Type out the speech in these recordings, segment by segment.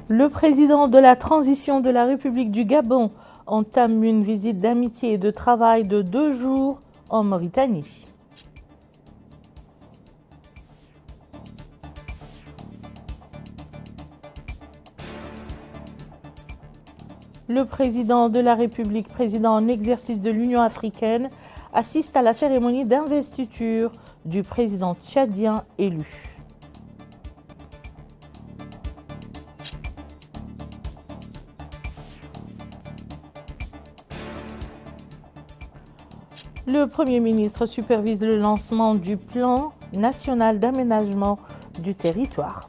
Le président de la transition de la République du Gabon entame une visite d'amitié et de travail de 2 jours en Mauritanie. Le président de la République, président en exercice de l'Union africaine, assiste à la cérémonie d'investiture du président tchadien élu. Le Premier ministre supervise le lancement du plan national d'aménagement du territoire.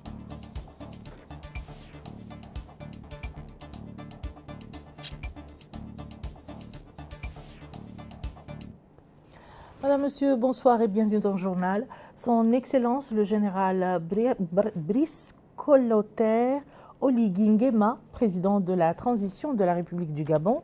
Madame, Monsieur, bonsoir et bienvenue dans le journal. Son Excellence le général Brice Colotaire Oligui Nguema, président de la transition de la République du Gabon,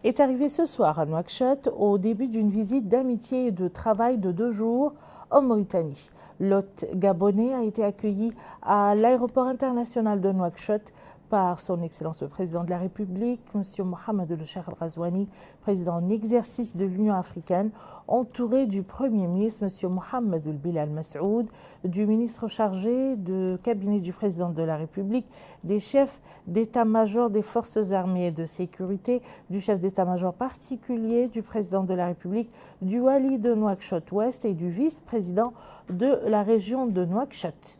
est arrivé ce soir à Nouakchott au début d'une visite d'amitié et de travail de 2 jours en Mauritanie. L'hôte gabonais a été accueilli à l'aéroport international de Nouakchott par son Excellence le Président de la République, M. Mohamed El Cheikh El Ghazouani, président en exercice de l'Union africaine, entouré du Premier ministre, M. Mohamed El Bilal Massoud, du ministre chargé de cabinet du Président de la République, des chefs d'état-major des forces armées et de sécurité, du chef d'état-major particulier du Président de la République, du wali de Nouakchott-Ouest et du vice-président de la région de Nouakchott.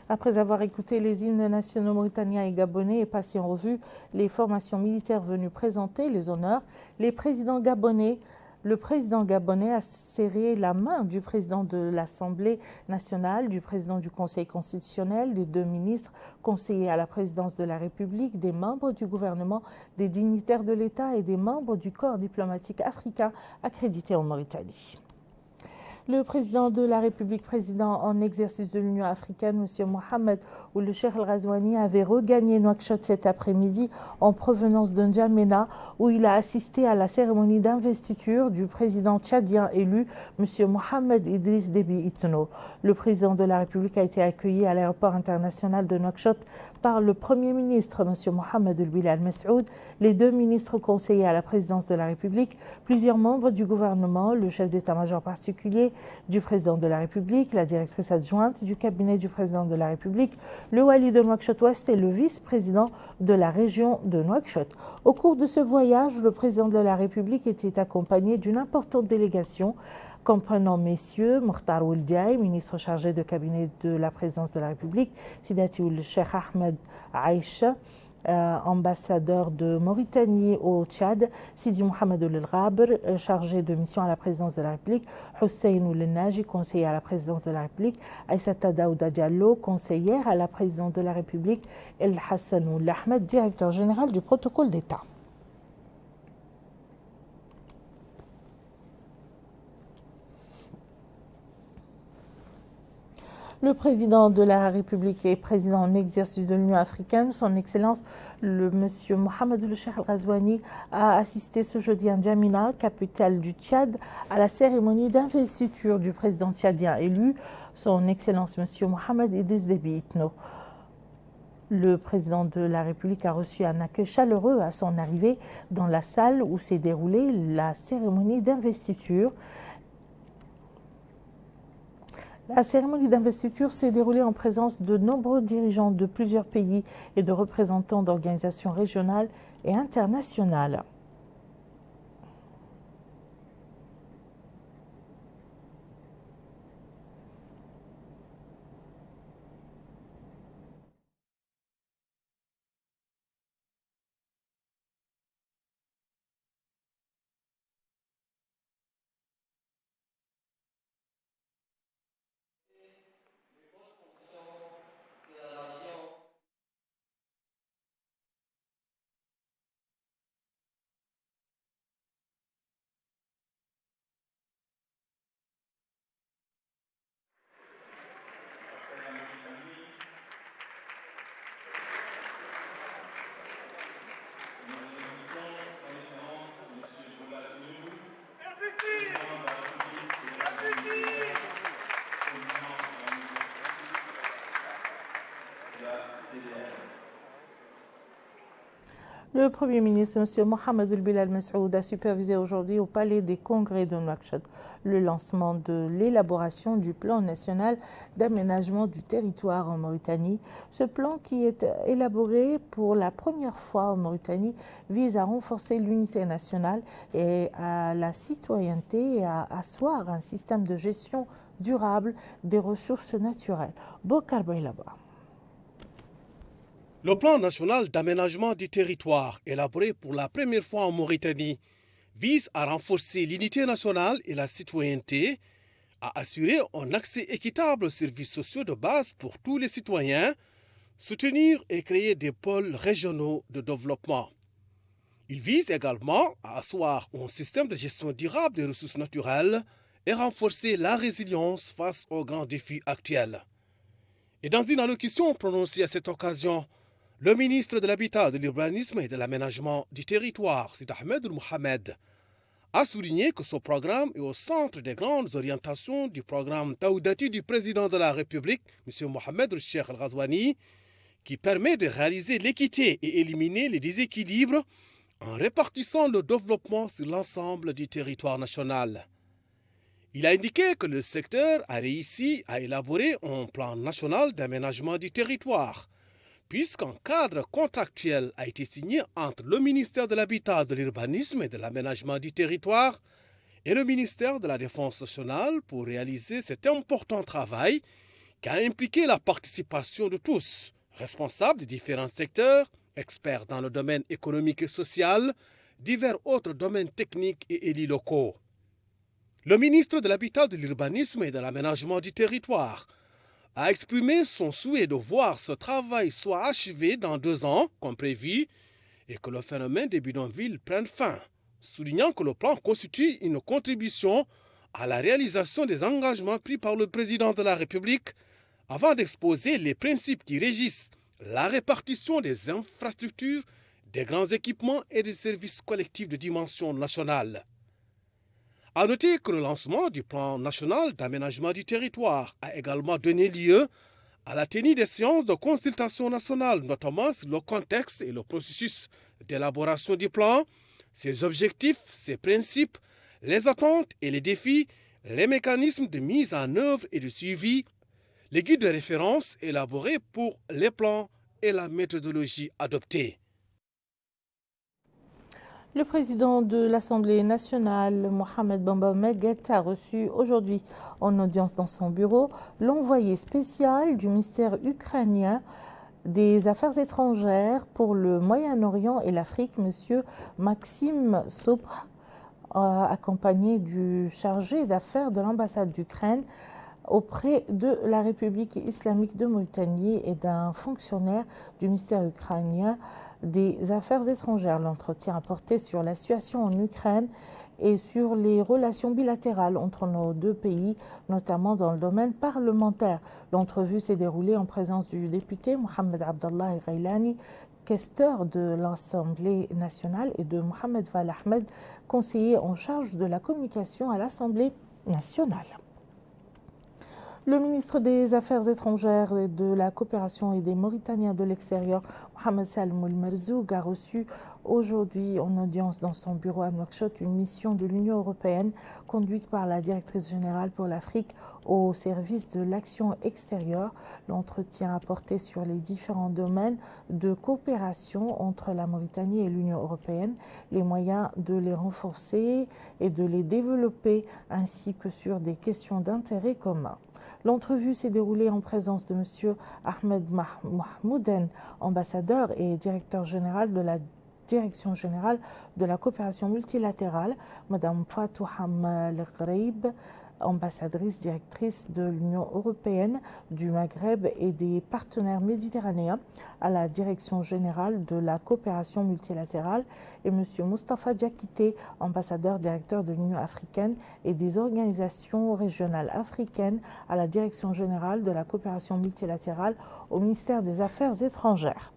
Après avoir écouté les hymnes nationaux mauritaniens et gabonais et passé en revue les formations militaires venues présenter les honneurs, le président gabonais a serré la main du président de l'Assemblée nationale, du président du Conseil constitutionnel, des 2 ministres conseillers à la présidence de la République, des membres du gouvernement, des dignitaires de l'État et des membres du corps diplomatique africain accrédité en Mauritanie. Le président de la République, président en exercice de l'Union africaine, M. Mohamed El Cheikh El Ghazouani, avait regagné Nouakchott cet après-midi en provenance de N'Djamena, où il a assisté à la cérémonie d'investiture du président tchadien élu, M. Mohamed Idriss Déby Itno. Le président de la République a été accueilli à l'aéroport international de Nouakchott par le Premier ministre, M. Mohamed El Bilal Massoud, les 2 ministres conseillers à la présidence de la République, plusieurs membres du gouvernement, le chef d'état-major particulier du président de la République, la directrice adjointe du cabinet du président de la République, le wali de Nouakchott-Ouest et le vice-président de la région de Nouakchott. Au cours de ce voyage, le président de la République était accompagné d'une importante délégation comprenant messieurs Mokhtar Ould Diaye, ministre chargé de cabinet de la présidence de la République, Sidati Ould Cheikh Ahmed Aïcha, ambassadeur de Mauritanie au Tchad, Sidi Mohamed El Ghabr, chargé de mission à la présidence de la République, Hussein Ould Naji, conseiller à la présidence de la République, Aïssata Daouda Diallo, conseillère à la présidence de la République, El Hassan Ould Ahmed, directeur général du protocole d'État. Le président de la République et président en exercice de l'Union africaine, son Excellence le Monsieur Mohamed El Cheikh El Ghazouani, a assisté ce jeudi à N'Djamena, capitale du Tchad, à la cérémonie d'investiture du président tchadien élu, son Excellence Monsieur Mohamed Idriss Déby Itno. Le président de la République a reçu un accueil chaleureux à son arrivée dans la salle où s'est déroulée la cérémonie d'investiture. La cérémonie d'investiture s'est déroulée en présence de nombreux dirigeants de plusieurs pays et de représentants d'organisations régionales et internationales. Le Premier ministre, M. Mohamed El-Bilal Messoud, a supervisé aujourd'hui au Palais des Congrès de Nouakchott le lancement de l'élaboration du plan national d'aménagement du territoire en Mauritanie. Ce plan, qui est élaboré pour la première fois en Mauritanie, vise à renforcer l'unité nationale et à la citoyenneté et à asseoir un système de gestion durable des ressources naturelles. Bokar Bailaba. Le plan national d'aménagement du territoire, élaboré pour la première fois en Mauritanie, vise à renforcer l'unité nationale et la citoyenneté, à assurer un accès équitable aux services sociaux de base pour tous les citoyens, soutenir et créer des pôles régionaux de développement. Il vise également à asseoir un système de gestion durable des ressources naturelles et renforcer la résilience face aux grands défis actuels. Et dans une allocution prononcée à cette occasion, le ministre de l'Habitat, de l'Urbanisme et de l'Aménagement du Territoire, Sid Ahmed El-Mohamed, a souligné que ce programme est au centre des grandes orientations du programme Taoudati du président de la République, M. Mohamed El-Cheikh El-Ghazouani, qui permet de réaliser l'équité et éliminer les déséquilibres en répartissant le développement sur l'ensemble du territoire national. Il a indiqué que le secteur a réussi à élaborer un plan national d'aménagement du territoire, puisqu'un cadre contractuel a été signé entre le ministère de l'Habitat, de l'Urbanisme et de l'Aménagement du Territoire et le ministère de la Défense nationale pour réaliser cet important travail qui a impliqué la participation de tous, responsables des différents secteurs, experts dans le domaine économique et social, divers autres domaines techniques et élus locaux. Le ministre de l'Habitat, de l'Urbanisme et de l'Aménagement du Territoire a exprimé son souhait de voir ce travail soit achevé dans 2 ans, comme prévu, et que le phénomène des bidonvilles prenne fin, soulignant que le plan constitue une contribution à la réalisation des engagements pris par le président de la République avant d'exposer les principes qui régissent la répartition des infrastructures, des grands équipements et des services collectifs de dimension nationale. A noter que le lancement du plan national d'aménagement du territoire a également donné lieu à la tenue des séances de consultation nationale, notamment sur le contexte et le processus d'élaboration du plan, ses objectifs, ses principes, les attentes et les défis, les mécanismes de mise en œuvre et de suivi, les guides de référence élaborés pour les plans et la méthodologie adoptée. Le président de l'Assemblée nationale, Mohamed Bamba Meguet, a reçu aujourd'hui en audience dans son bureau l'envoyé spécial du ministère ukrainien des Affaires étrangères pour le Moyen-Orient et l'Afrique, M. Maxime Sobra, accompagné du chargé d'affaires de l'ambassade d'Ukraine auprès de la République islamique de Mauritanie et d'un fonctionnaire du ministère ukrainien des Affaires étrangères. L'entretien a porté sur la situation en Ukraine et sur les relations bilatérales entre nos 2 pays, notamment dans le domaine parlementaire. L'entrevue s'est déroulée en présence du député Mohamed Abdallah Ghailani, questeur de l'Assemblée nationale, et de Mohamed Val Ahmed, conseiller en charge de la communication à l'Assemblée nationale. Le ministre des Affaires étrangères et de la coopération et des Mauritaniens de l'extérieur, Mohamed Salmoul Merzoug, a reçu aujourd'hui en audience dans son bureau à Nouakchott une mission de l'Union européenne conduite par la directrice générale pour l'Afrique au service de l'action extérieure. L'entretien a porté sur les différents domaines de coopération entre la Mauritanie et l'Union européenne, les moyens de les renforcer et de les développer, ainsi que sur des questions d'intérêt commun. L'entrevue s'est déroulée en présence de M. Ahmed Mahmouden, ambassadeur et directeur général de la Direction générale de la coopération multilatérale, Mme Fatou Hamal Ghreib, ambassadrice directrice de l'Union européenne, du Maghreb et des partenaires méditerranéens à la Direction générale de la coopération multilatérale, et M. Moustapha Diakité, ambassadeur directeur de l'Union africaine et des organisations régionales africaines à la Direction générale de la coopération multilatérale au ministère des Affaires étrangères.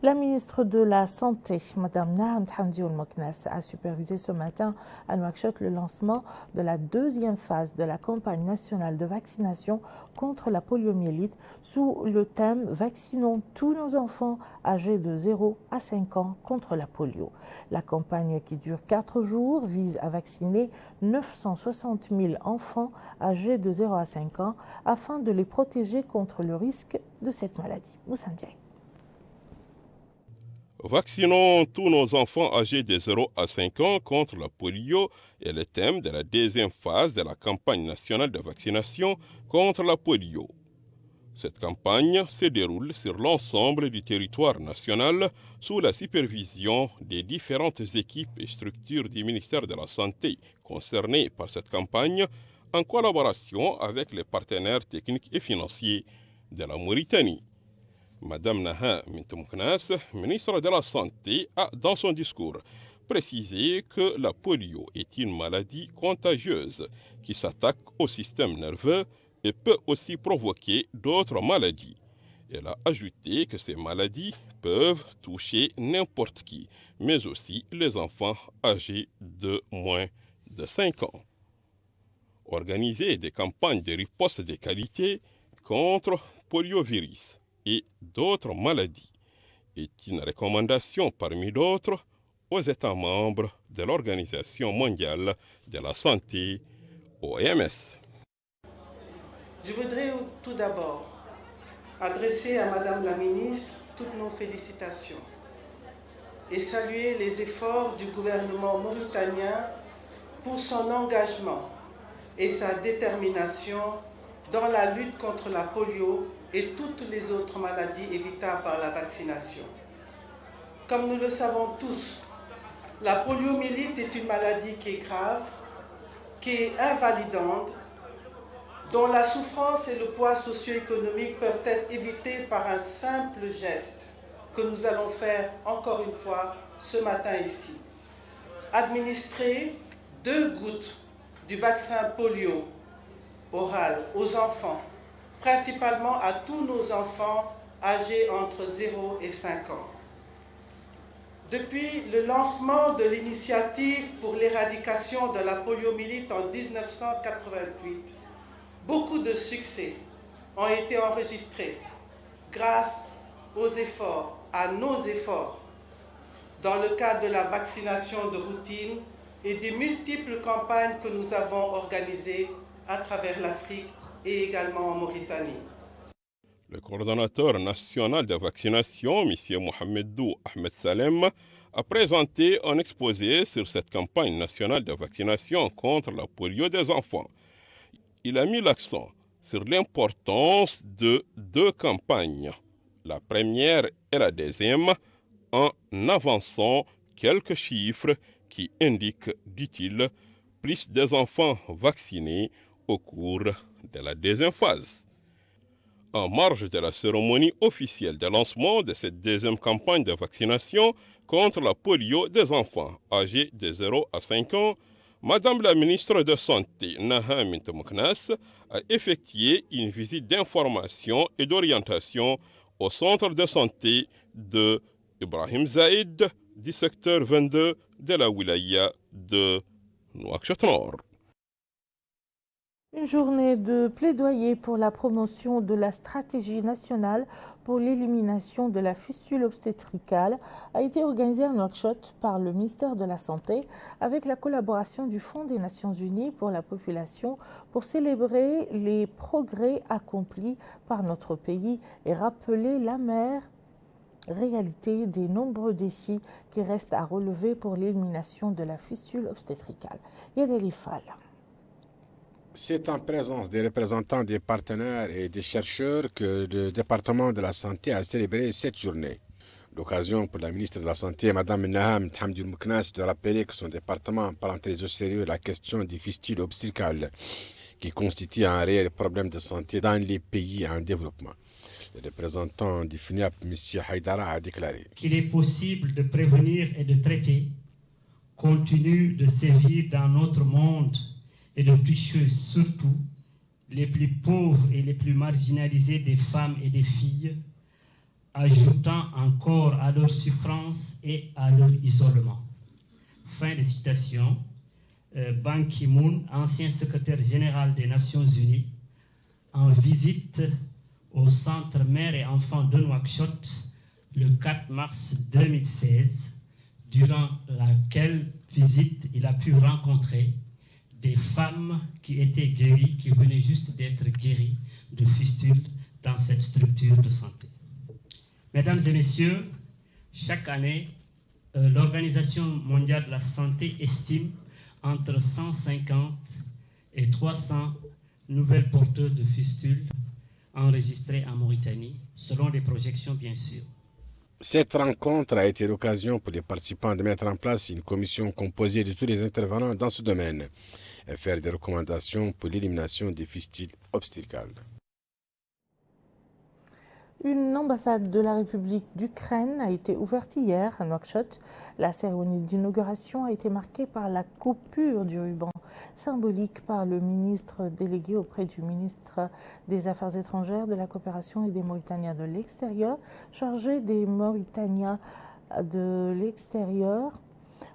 La ministre de la Santé, Mme Naham Thamdioul Moknas, a supervisé ce matin à Nouakchott le lancement de la deuxième phase de la campagne nationale de vaccination contre la poliomyélite sous le thème « Vaccinons tous nos enfants âgés de 0 à 5 ans contre la polio ». La campagne qui dure 4 jours vise à vacciner 960 000 enfants âgés de 0 à 5 ans afin de les protéger contre le risque de cette maladie. Moussa Ndiaye. Vaccinons tous nos enfants âgés de 0 à 5 ans contre la polio est le thème de la deuxième phase de la campagne nationale de vaccination contre la polio. Cette campagne se déroule sur l'ensemble du territoire national sous la supervision des différentes équipes et structures du ministère de la Santé concernées par cette campagne en collaboration avec les partenaires techniques et financiers de la Mauritanie. Madame Naham Thamdioul, ministre de la Santé, a dans son discours précisé que la polio est une maladie contagieuse qui s'attaque au système nerveux et peut aussi provoquer d'autres maladies. Elle a ajouté que ces maladies peuvent toucher n'importe qui, mais aussi les enfants âgés de moins de 5 ans. Organiser des campagnes de riposte de qualité contre poliovirus et d'autres maladies est une recommandation parmi d'autres aux États membres de l'Organisation mondiale de la santé, OMS. Je voudrais tout d'abord adresser à Madame la Ministre toutes nos félicitations et saluer les efforts du gouvernement mauritanien pour son engagement et sa détermination dans la lutte contre la polio et toutes les autres maladies évitables par la vaccination. Comme nous le savons tous, la poliomyélite est une maladie qui est grave, qui est invalidante, dont la souffrance et le poids socio-économique peuvent être évités par un simple geste que nous allons faire encore une fois ce matin ici. Administrer 2 gouttes du vaccin polio oral aux enfants, principalement à tous nos enfants âgés entre 0 et 5 ans. Depuis le lancement de l'initiative pour l'éradication de la poliomyélite en 1988, beaucoup de succès ont été enregistrés grâce aux efforts, à nos efforts, dans le cadre de la vaccination de routine et des multiples campagnes que nous avons organisées à travers l'Afrique et également en Mauritanie. Le coordonnateur national de vaccination, M. Mohamedou Ahmed Salem, a présenté un exposé sur cette campagne nationale de vaccination contre la polio des enfants. Il a mis l'accent sur l'importance de 2 campagnes, la première et la deuxième, en avançant quelques chiffres qui indiquent, dit-il, plus des enfants vaccinés au cours de la deuxième phase. En marge de la cérémonie officielle de lancement de cette deuxième campagne de vaccination contre la polio des enfants âgés de 0 à 5 ans, Madame la ministre de Santé, Naham Thamdioul, a effectué une visite d'information et d'orientation au centre de santé de Ibrahim Zaïd du secteur 22 de la wilaya de Nouakchott Nord. Une journée de plaidoyer pour la promotion de la stratégie nationale pour l'élimination de la fistule obstétricale a été organisée à Nouakchott par le ministère de la Santé avec la collaboration du Fonds des Nations Unies pour la population pour célébrer les progrès accomplis par notre pays et rappeler l'amère réalité des nombreux défis qui restent à relever pour l'élimination de la fistule obstétricale. Yadeli Fall. C'est en présence des représentants des partenaires et des chercheurs que le département de la Santé a célébré cette journée. L'occasion pour la ministre de la Santé, Mme Naham Thamdioul, de rappeler que son département prend très au sérieux la question des fistules obstétricales, qui constitue un réel problème de santé dans les pays en développement. Le représentant du FNIAP, M. Haïdara, a déclaré qu'il est possible de prévenir et de traiter, continue de sévir dans notre monde et de toucher surtout les plus pauvres et les plus marginalisés des femmes et des filles, ajoutant encore à leur souffrance et à leur isolement. Fin de citation. Ban Ki-moon, ancien secrétaire général des Nations Unies, en visite au centre mère et enfants de Nouakchott le 4 mars 2016, durant laquelle visite il a pu rencontrer des femmes qui étaient guéries, qui venaient juste d'être guéries de fistules dans cette structure de santé. Mesdames et messieurs, chaque année, l'Organisation mondiale de la santé estime entre 150 et 300 nouvelles porteuses de fistules enregistrées en Mauritanie, selon des projections bien sûr. Cette rencontre a été l'occasion pour les participants de mettre en place une commission composée de tous les intervenants dans ce domaine et faire des recommandations pour l'élimination des fistules obstétricales. Une ambassade de la République d'Ukraine a été ouverte hier à Nouakchott. La cérémonie d'inauguration a été marquée par la coupure du ruban symbolique par le ministre délégué auprès du ministre des Affaires étrangères, de la coopération et des Mauritaniens de l'extérieur, chargé des Mauritaniens de l'extérieur,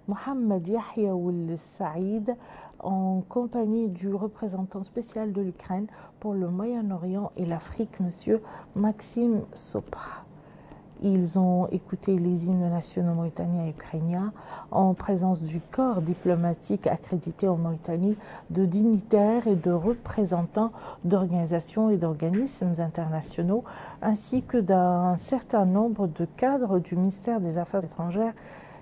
Mohamed Yahya Ould Saïd, en compagnie du représentant spécial de l'Ukraine pour le Moyen-Orient et l'Afrique, M. Maxime Sopra. Ils ont écouté les hymnes nationaux mauritaniens et ukrainiens en présence du corps diplomatique accrédité en Mauritanie, de dignitaires et de représentants d'organisations et d'organismes internationaux, ainsi que d'un certain nombre de cadres du ministère des Affaires étrangères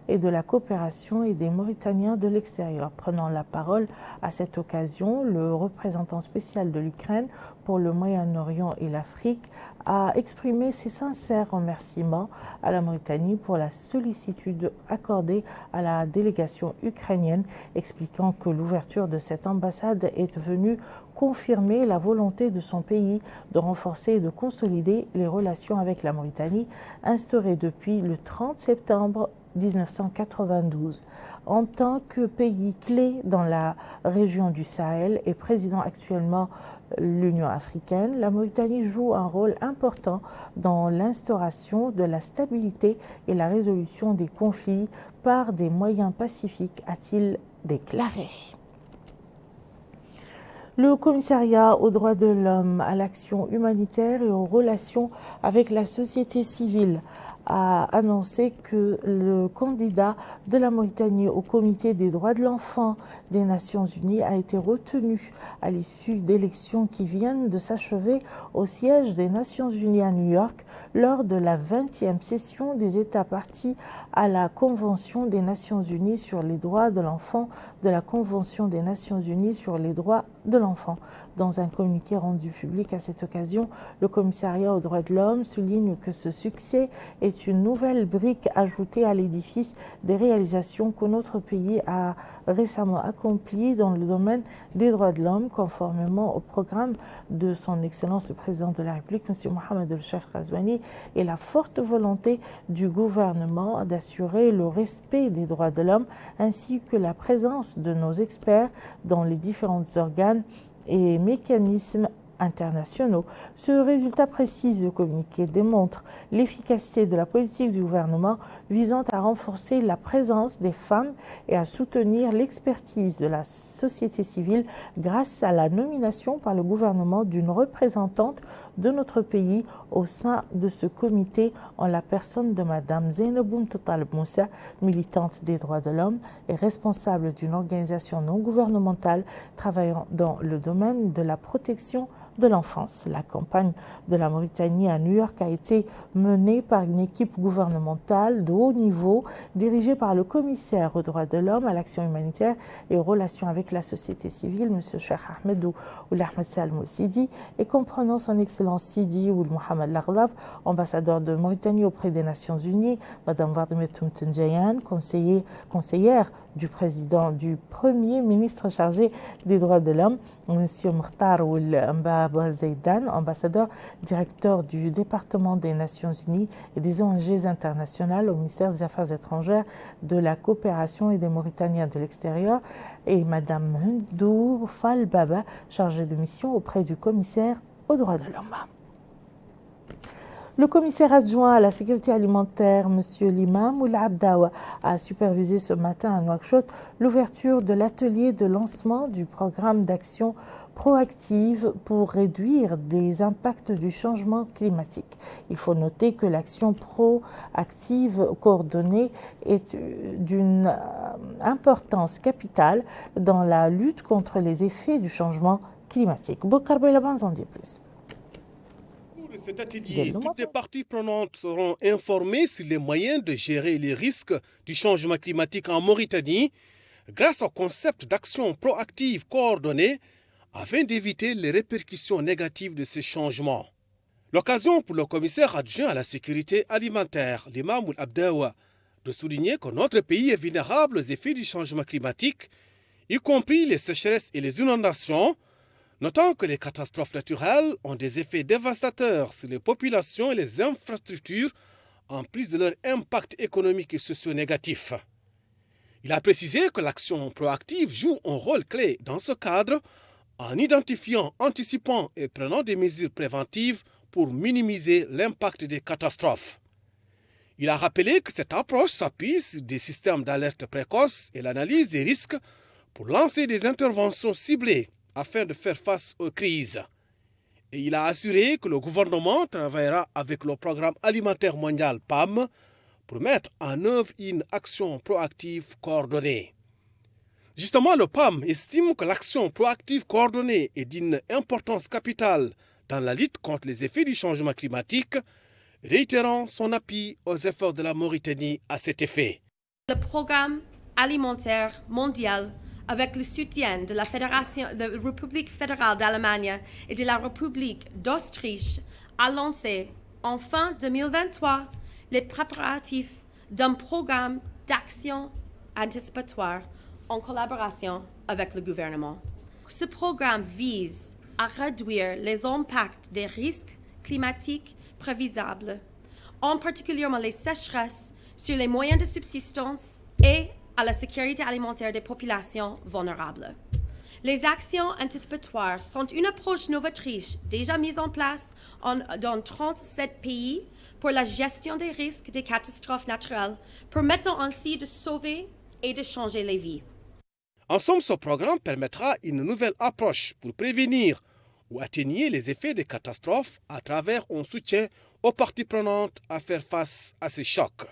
et de la coopération et des Mauritaniens de l'extérieur. Prenant la parole à cette occasion, le représentant spécial de l'Ukraine pour le Moyen-Orient et l'Afrique a exprimé ses sincères remerciements à la Mauritanie pour la sollicitude accordée à la délégation ukrainienne, expliquant que l'ouverture de cette ambassade est venue confirmer la volonté de son pays de renforcer et de consolider les relations avec la Mauritanie, instaurées depuis le 30 septembre 1992. En tant que pays clé dans la région du Sahel et président actuellement l'Union africaine, la Mauritanie joue un rôle important dans l'instauration de la stabilité et la résolution des conflits par des moyens pacifiques, a-t-il déclaré. Le commissariat aux droits de l'homme, à l'action humanitaire et aux relations avec la société civile a annoncé que le candidat de la Mauritanie au Comité des droits de l'enfant des Nations Unies a été retenu à l'issue d'élections qui viennent de s'achever au siège des Nations Unies à New York lors de la 20e session des États partis à la Convention des Nations Unies sur les droits de l'enfant de la Convention des Nations Unies sur les droits de l'enfant. Dans un communiqué rendu public à cette occasion, le commissariat aux droits de l'homme souligne que ce succès est une nouvelle brique ajoutée à l'édifice des réalisations que notre pays a récemment accomplies dans le domaine des droits de l'homme, conformément au programme de son Excellence le Président de la République, M. Mohamed El-Cheikh Ghazouani, et la forte volonté du gouvernement d'assurer le respect des droits de l'homme, ainsi que la présence de nos experts dans les différents organes et mécanismes internationaux. Ce résultat précis du communiqué démontre l'efficacité de la politique du gouvernement visant à renforcer la présence des femmes et à soutenir l'expertise de la société civile grâce à la nomination par le gouvernement d'une représentante de notre pays au sein de ce comité en la personne de Mme Zainab Taleb Moussa, militante des droits de l'homme et responsable d'une organisation non gouvernementale travaillant dans le domaine de la protection de l'enfance. La campagne de la Mauritanie à New York a été menée par une équipe gouvernementale de haut niveau dirigée par le commissaire aux droits de l'homme, à l'action humanitaire et aux relations avec la société civile, M. Cheikh Ahmed Ould Ahmed Salmou Sidi, et comprenant son Excellence Sidi Ould Mohamed Laghdaf, ambassadeur de Mauritanie auprès des Nations Unies, Mme Wardemetoum Tenjayan, conseillère du président, du premier ministre chargé des droits de l'homme, M. Mokhtar Ould Mbaba Zaidan, ambassadeur directeur du département des Nations Unies et des ONG internationales au ministère des Affaires étrangères, de la coopération et des Mauritaniens de l'extérieur, et Mme Hindou Fall Baba, chargée de mission auprès du commissaire aux droits de l'homme. Le commissaire adjoint à la sécurité alimentaire, M. L'Imam Ould Abdawa, a supervisé ce matin à Nouakchott l'ouverture de l'atelier de lancement du programme d'action proactive pour réduire les impacts du changement climatique. Il faut noter que l'action proactive coordonnée est d'une importance capitale dans la lutte contre les effets du changement climatique. Bokar Belaban en dit plus. Cet atelier, toutes les parties prenantes seront informées sur les moyens de gérer les risques du changement climatique en Mauritanie grâce au concept d'action proactive coordonnée afin d'éviter les répercussions négatives de ces changements. L'occasion pour le commissaire adjoint à la sécurité alimentaire, l'imam Ould Abdawa, de souligner que notre pays est vulnérable aux effets du changement climatique, y compris les sécheresses et les inondations, notant que les catastrophes naturelles ont des effets dévastateurs sur les populations et les infrastructures, en plus de leur impact économique et socio-négatif. Il a précisé que l'action proactive joue un rôle clé dans ce cadre, en identifiant, anticipant et prenant des mesures préventives pour minimiser l'impact des catastrophes. Il a rappelé que cette approche s'appuie sur des systèmes d'alerte précoce et l'analyse des risques pour lancer des interventions ciblées afin de faire face aux crises. Et il a assuré que le gouvernement travaillera avec le Programme alimentaire mondial PAM pour mettre en œuvre une action proactive coordonnée. Justement, le PAM estime que l'action proactive coordonnée est d'une importance capitale dans la lutte contre les effets du changement climatique, réitérant son appui aux efforts de la Mauritanie à cet effet. Le Programme alimentaire mondial, avec le soutien de la République fédérale d'Allemagne et de la République d'Autriche, a lancé en fin 2023 les préparatifs d'un programme d'action anticipatoire en collaboration avec le gouvernement. Ce programme vise à réduire les impacts des risques climatiques prévisibles, en particulier les sécheresses, sur les moyens de subsistance et à la sécurité alimentaire des populations vulnérables. Les actions anticipatoires sont une approche novatrice déjà mise en place dans 37 pays pour la gestion des risques des catastrophes naturelles, permettant ainsi de sauver et de changer les vies. En somme, ce programme permettra une nouvelle approche pour prévenir ou atténuer les effets des catastrophes à travers un soutien aux parties prenantes à faire face à ces chocs.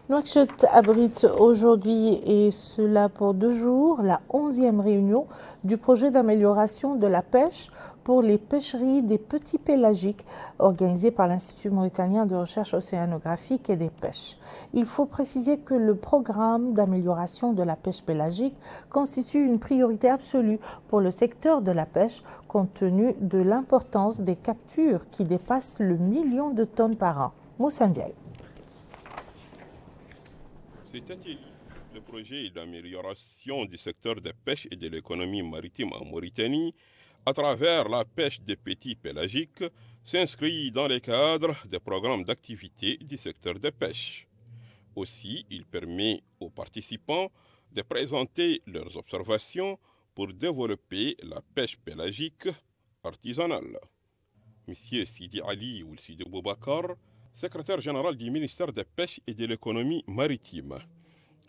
Nouakchott abrite aujourd'hui, et cela pour 2 jours, la 11e réunion du projet d'amélioration de la pêche pour les pêcheries des petits pélagiques organisée par l'Institut mauritanien de recherche océanographique et des pêches. Il faut préciser que le programme d'amélioration de la pêche pélagique constitue une priorité absolue pour le secteur de la pêche compte tenu de l'importance des captures qui dépassent le 1 million de tonnes par an. Moussa Ndiaye. Cet atelier, le projet d'amélioration du secteur de pêche et de l'économie maritime en Mauritanie, à travers la pêche des petits pélagiques, s'inscrit dans le cadre des programmes d'activité du secteur de pêche. Aussi, il permet aux participants de présenter leurs observations pour développer la pêche pélagique artisanale. M. Sidi Ali ou Sidi Boubacar, secrétaire général du ministère de la Pêche et de l'économie maritime,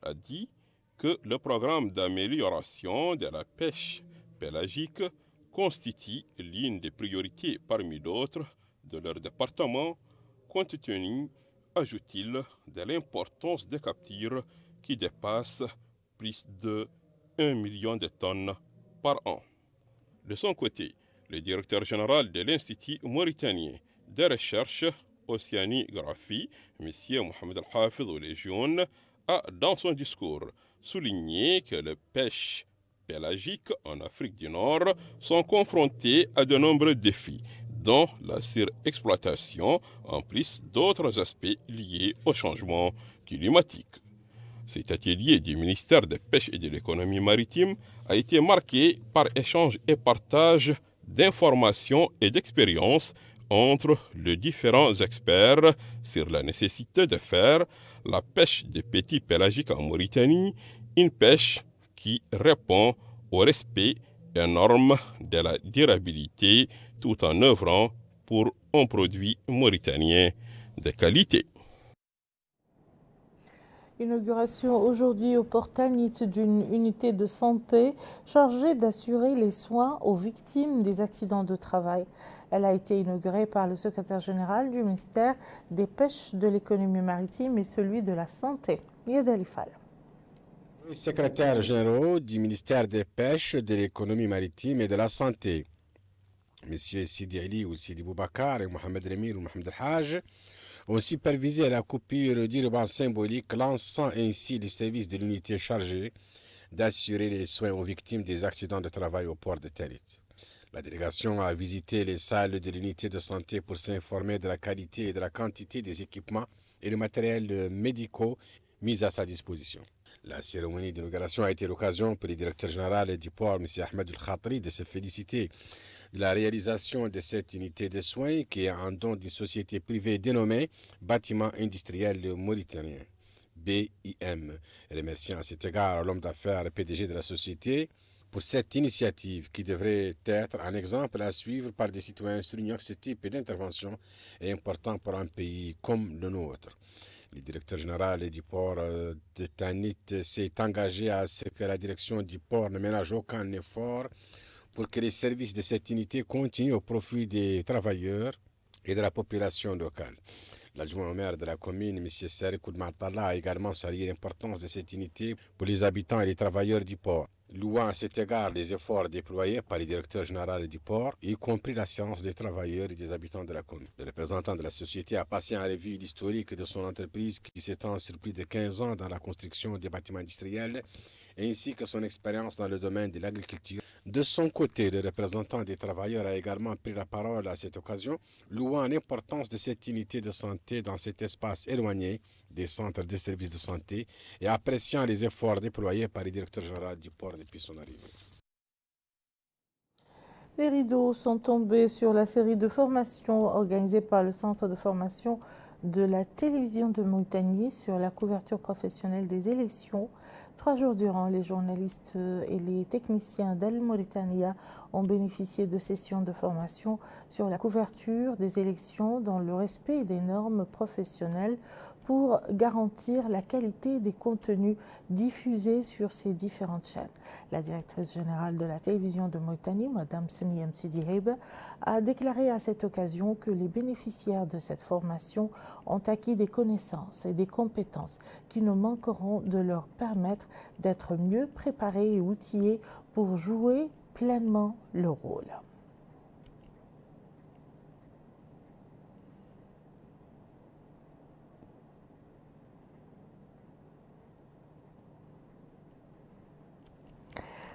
a dit que le programme d'amélioration de la pêche pélagique constitue l'une des priorités parmi d'autres de leur département, compte tenu, ajoute-t-il, de l'importance des captures qui dépassent plus de 1 million de tonnes par an. De son côté, le directeur général de l'Institut mauritanien de recherche océanographie, M. Mohamed Al-Hafid Ouléjoun, a, dans son discours, souligné que les pêches pélagiques en Afrique du Nord sont confrontées à de nombreux défis, dont la surexploitation, en plus d'autres aspects liés au changement climatique. Cet atelier du ministère de la Pêche et de l'économie maritime a été marqué par échange et partage d'informations et d'expériences entre les différents experts sur la nécessité de faire la pêche des petits pélagiques en Mauritanie une pêche qui répond au respect et aux normes de la durabilité tout en œuvrant pour un produit mauritanien de qualité. Inauguration aujourd'hui au Port Tanit d'une unité de santé chargée d'assurer les soins aux victimes des accidents de travail. Elle a été inaugurée par le secrétaire général du ministère des Pêches, de l'économie maritime et celui de la Santé, Yed Alifal. Les secrétaires généraux du ministère des Pêches, de l'économie maritime et de la Santé, M. Sidi Ali ou Sidi Boubacar et Mohamed Remir ou Mohamed El-Haj, ont supervisé la coupure du ruban symbolique, lançant ainsi les services de l'unité chargée d'assurer les soins aux victimes des accidents de travail au port de Tanit. La délégation a visité les salles de l'unité de santé pour s'informer de la qualité et de la quantité des équipements et le matériel médicaux mis à sa disposition. La cérémonie d'inauguration a été l'occasion pour le directeur général du port, M. Ahmed El-Khatri, de se féliciter de la réalisation de cette unité de soins qui est un don d'une société privée dénommée Bâtiment Industriel Mauritanien, BIM. Remerciant à cet égard l'homme d'affaires et PDG de la société pour cette initiative qui devrait être un exemple à suivre par des citoyens soulignant que ce type d'intervention est important pour un pays comme le nôtre. Le directeur général du port de Tanit s'est engagé à ce que la direction du port ne ménage aucun effort pour que les services de cette unité continuent au profit des travailleurs et de la population locale. L'adjoint au maire de la commune, M. Sari Koudmatalla, a également salué l'importance de cette unité pour les habitants et les travailleurs du port, louant à cet égard les efforts déployés par le directeur général du port, y compris l'assurance des travailleurs et des habitants de la commune. Le représentant de la société a passé en revue l'historique de son entreprise qui s'étend sur plus de 15 ans dans la construction des bâtiments industriels, ainsi que son expérience dans le domaine de l'agriculture. De son côté, le représentant des travailleurs a également pris la parole à cette occasion, louant l'importance de cette unité de santé dans cet espace éloigné des centres de services de santé et appréciant les efforts déployés par le directeur général du port depuis son arrivée. Les rideaux sont tombés sur la série de formations organisée par le Centre de formation de la télévision de Mauritanie sur la couverture professionnelle des élections. 3 jours durant, les journalistes et les techniciens d'Al Mauritania ont bénéficié de sessions de formation sur la couverture des élections dans le respect des normes professionnelles pour garantir la qualité des contenus diffusés sur ces différentes chaînes. La directrice générale de la télévision de Mauritanie, Mme Seniem Sidi Heibe, a déclaré à cette occasion que les bénéficiaires de cette formation ont acquis des connaissances et des compétences qui ne manqueront de leur permettre d'être mieux préparés et outillés pour jouer pleinement le rôle.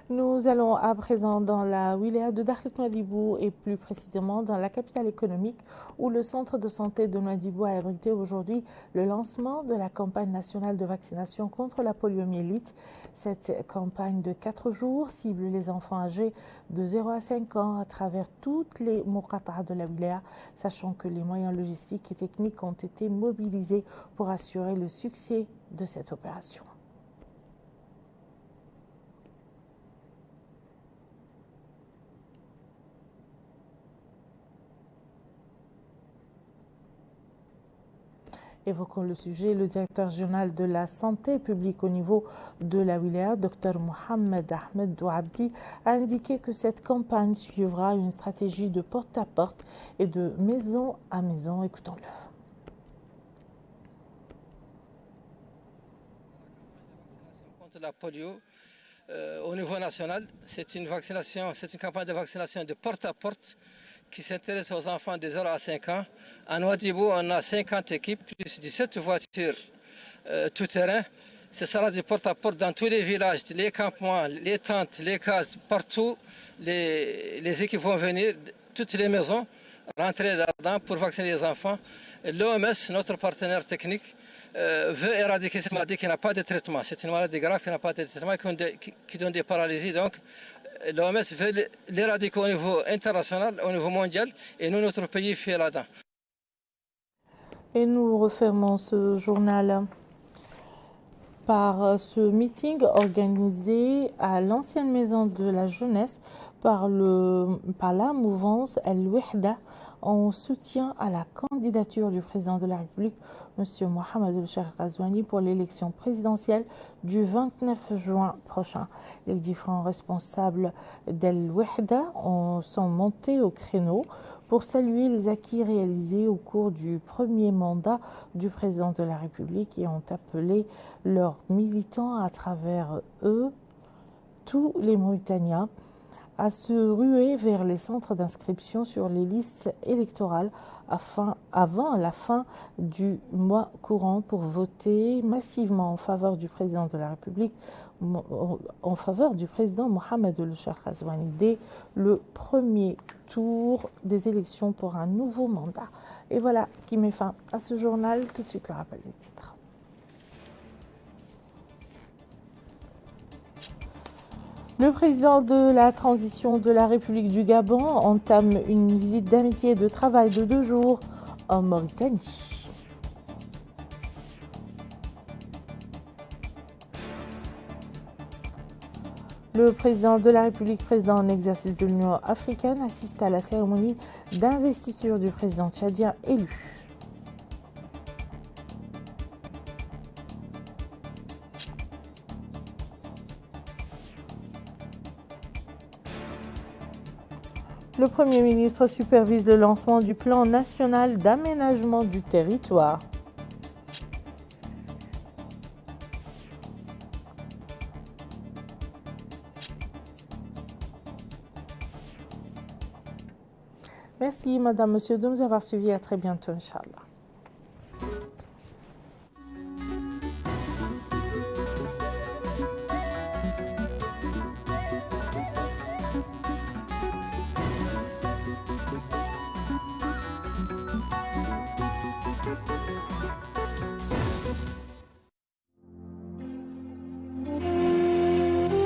Nous allons à présent dans la wilaya de Dakhlik Nouadhibou et plus précisément dans la capitale économique où le centre de santé de Nouadhibou a abrité aujourd'hui le lancement de la campagne nationale de vaccination contre la poliomyélite. Cette campagne de 4 jours cible les enfants âgés de 0 à 5 ans à travers toutes les muqata'a de la wilaya, sachant que les moyens logistiques et techniques ont été mobilisés pour assurer le succès de cette opération. Évoquons le sujet, le directeur régional de la santé publique au niveau de la wilaya, Dr Mohamed Ahmed Douabdi, a indiqué que cette campagne suivra une stratégie de porte-à-porte et de maison à maison. Écoutons-le. Contre la polio au niveau national, c'est une campagne de vaccination de porte-à-porte qui s'intéresse aux enfants de 0 à 5 ans. À Nouadhibou, on a 50 équipes, plus 17 voitures tout-terrain. Ce sera du porte-à-porte dans tous les villages, les campements, les tentes, les cases, partout. Les équipes vont venir, toutes les maisons, rentrer là-dedans pour vacciner les enfants. L'OMS, notre partenaire technique, veut éradiquer cette maladie qui n'a pas de traitement. C'est une maladie grave qui n'a pas de traitement, qui donne des paralysies. Donc, l'OMS veut l'éradiquer au niveau international, au niveau mondial, et nous, notre pays fait là-dedans. Et nous refermons ce journal par ce meeting organisé à l'ancienne maison de la jeunesse par la mouvance El Wihda en soutien à la candidature du président de la République, M. Mohamed El-Cheikh Ghazouani, pour l'élection présidentielle du 29 juin prochain. Les différents responsables d'El Wahda sont montés au créneau pour saluer les acquis réalisés au cours du premier mandat du président de la République et ont appelé leurs militants à travers eux, tous les Mauritaniens, à se ruer vers les centres d'inscription sur les listes électorales avant la fin du mois courant pour voter massivement en faveur du président de la République, en faveur du président Mohamed El-Cheikh Ghazouani dès le premier tour des élections pour un nouveau mandat. Et voilà qui met fin à ce journal. Tout de suite le rappel des titres. Le président de la transition de la République du Gabon entame une visite d'amitié et de travail de 2 jours en Mauritanie. Le président de la République, président en exercice de l'Union africaine, assiste à la cérémonie d'investiture du président tchadien élu. Le Premier ministre supervise le lancement du plan national d'aménagement du territoire. Merci, Madame, Monsieur, de nous avoir suivis. À très bientôt, Inch'Allah.